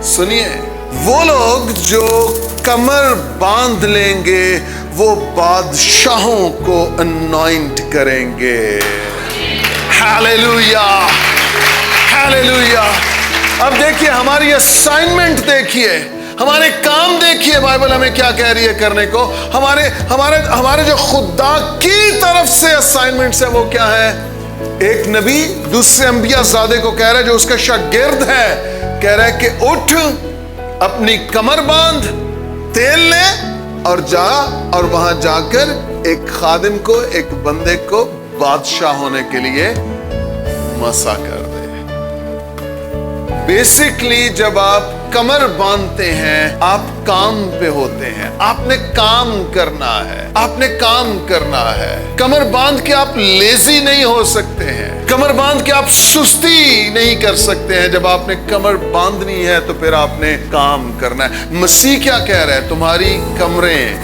سنیے، وہ لوگ جو کمر باندھ لیں گے وہ بادشاہوں کو انوائنٹ کریں گے۔ ہاللیلویا، ہاللیلویا۔ اب دیکھیے ہماری اسائنمنٹ، دیکھیے ہمارے کام، دیکھیے بائبل ہمیں کیا کہہ رہی ہے کرنے کو۔ ہمارے جو خدا کی طرف سے اسائنمنٹس ہیں وہ کیا ہے؟ ایک نبی دوسرے انبیاء زادے کو کہہ رہا ہے جو اس کا شاگرد ہے، کہہ رہا ہے کہ اٹھ، اپنی کمر باندھ، تیل لے اور جا، اور وہاں جا کر ایک خادم کو، ایک بندے کو بادشاہ ہونے کے لیے مسا کر دے۔ بیسکلی جب آپ کمر باندھتے ہیں آپ کام پہ ہوتے ہیں، آپ نے کام کرنا ہے، آپ نے کام کرنا ہے۔ کمر باندھ کے آپ لیزی نہیں ہو سکتے ہیں، کمر باندھ کے آپ سستی نہیں کر سکتے ہیں۔ جب آپ نے کمر باندھنی ہے تو پھر آپ نے کام کرنا ہے۔ مسیح کیا کہہ رہا ہے؟ تمہاری کمریں